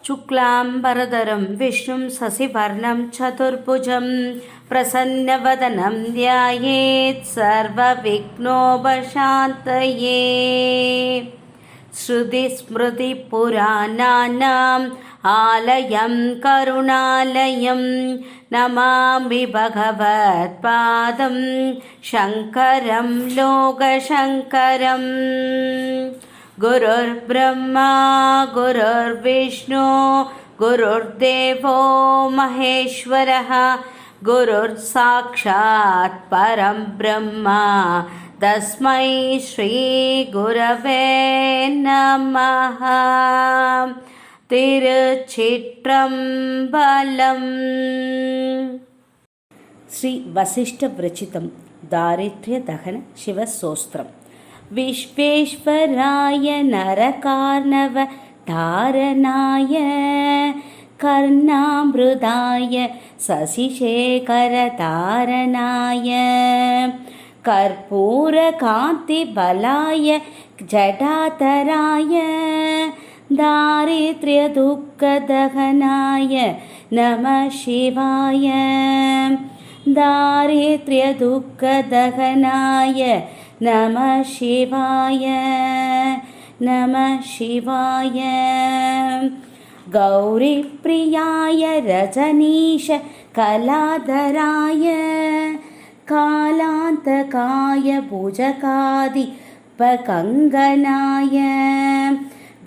शुक्लाम्बरधरं विष्णुं शशिवर्णं चतुर्भुजं प्रसन्नवदनं ध्यायेत् सर्वविघ्नोपशान्तये। श्रुतिस्मृतिपुराणानाम् आलयं करुणालयं नमामि भगवत्पादं शङ्करं लोकशङ्करम्। गुरुर्ब्रह्मा गुरुर्विष्णु गुरुर्देवो महेश्वरः गुरुर्साक्षात् परं ब्रह्म तस्मै श्रीगुरवे नमः। तिरुचित्रम्बलम्। श्री वसिष्ठ विरचितं दारिद्र्यदहन शिवस्तोत्रम्। विश्वेश्वराय नरकार्णव तारणाय कर्णामृदाय शशिशेखरतारणाय कर्पूरकान्तिबलाय जटाधराय दारिद्र्यदुःखदहनाय नमः शिवाय। दारिद्र्यदुःखदहनाय नमः शिवाय नमः शिवाय। गौरीप्रियाय रजनीश कलाधराय कालान्तकाय भुजकादिपकङ्गनाय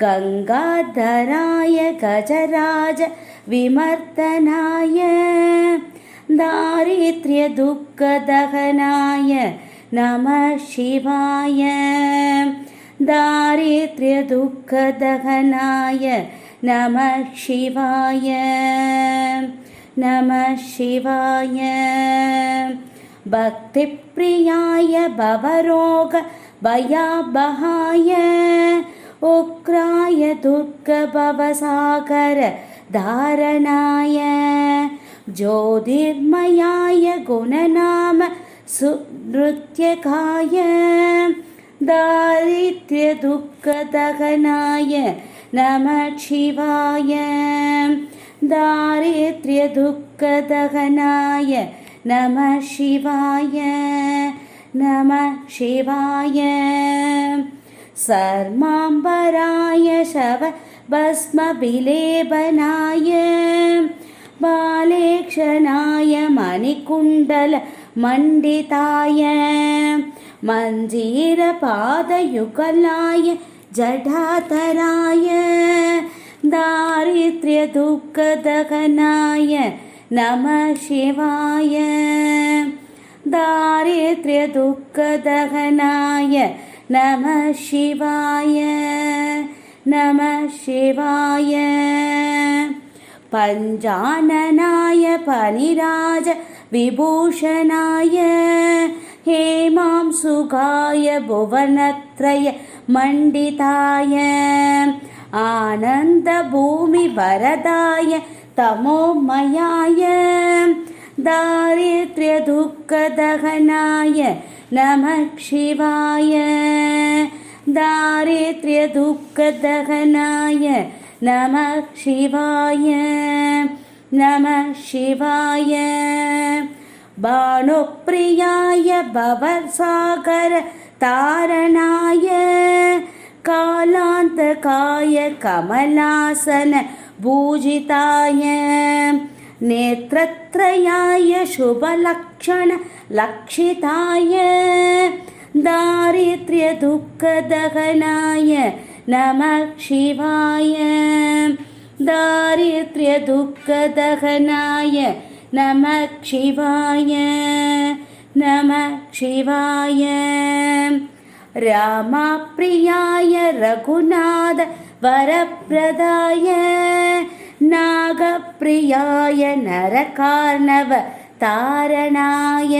गङ्गाधराय गजराज विमर्दनाय दारिद्र्यदुःखदहनाय नमः शिवाय। दारिद्र्यदुःखदहनाय नमः शिवाय नमः शिवाय। भक्तिप्रियाय भवरोग भयाबहाय उग्राय दुर्गभवसागर धारणाय ज्योतिर्मयाय गुणनाम सुनृत्यकाय दारिद्र्यदुःखदहनाय नमः शिवाय। दारिद्र्यदुःखदहनाय नमः शिवाय नमः शिवाय। सर्वाम्बराय शवभस्मविलेपनाय बालेक्षणाय मणिकुण्डल मण्डिताय मञ्जीरपादयुगलाय जटाधराय दारिद्र्यदुःखदहनाय नमः शिवाय। दारिद्र्यदुःखदहनाय नमः शिवाय नमः शिवाय। पञ्चाननाय फणिराज विभूषणाय हेमांशुकाय भुवनत्रय मण्डिताय आनन्दभूमिवरदाय तमोमयाय दारिद्र्यदुःखदहनाय नमः शिवाय। दारिद्र्यदुःखदहनाय नमः शिवाय नमः शिवाय। भानुप्रियाय भवसागर तारणाय कालान्तकाय कमलासन भूजिताय नेत्रत्रयाय शुभलक्षण लक्षिताय दारिद्र्यदुःखदहनाय नमः शिवाय। दारिद्र्यदुःखदहनाय नमः शिवाय नमः शिवाय। रामप्रियाय रघुनाथ वरप्रदाय नागप्रियाय नरकार्णव तारणाय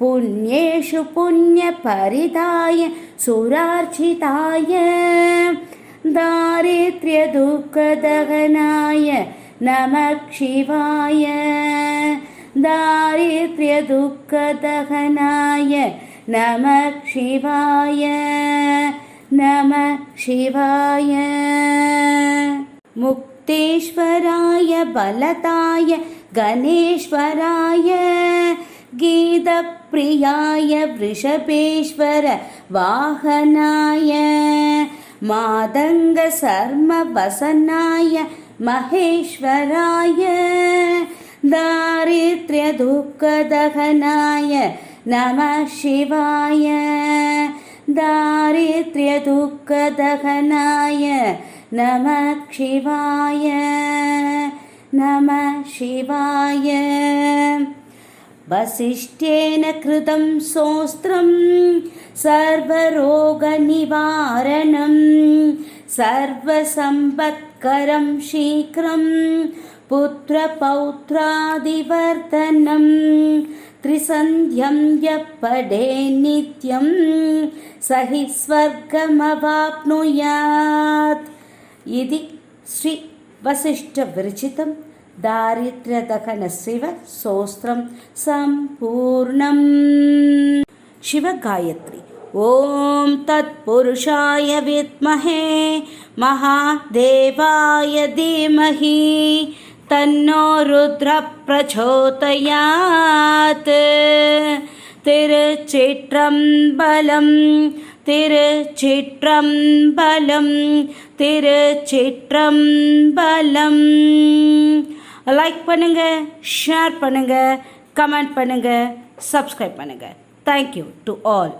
पुण्येषु पुण्यपरिदाय सुरार्चिताय दारिद्र्यदुःखदहनाय नमः शिवाय। दारिद्र्यदुःखदहनाय नमः शिवाय नमः शिवाय। तेश्वराय बलदाय गणेश्वराय गीतप्रियाय वृषभेश्वर वाहनाय मादङ्गसर्मवसनाय महेश्वराय दारिद्र्यदुःखदहनाय नमः शिवाय दारिद्र्यदुःखदहनाय नमः शिवाय नमः शिवाय वसिष्ठेन कृतं स्तोत्रं सर्वरोगनिवारणं सर्वसम्पत्करं शीघ्रं पुत्रपौत्रादिवर्धनं त्रिसन्ध्यं यः पठे नित्यं स हि स्वर्गमवाप्नुयात् इति श्री वसिष्ठविरचितं दारिद्र्यदहनशिव स्तोत्रं सम्पूर्णम्। शिवगायत्री। ॐ तत्पुरुषाय विद्महे महादेवाय धीमहि तन्नो रुद्रः प्रचोदयात्। திருச்சிற்றம்பலம் திருச்சிற்றம்பலம் திருச்சிற்றம்பலம். லைக் பண்ணுங்க, ஷேர் பண்ணுங்க, கமெண்ட் பண்ணுங்க, சப்ஸ்கிரைப் பண்ணுங்க. Thank you to all.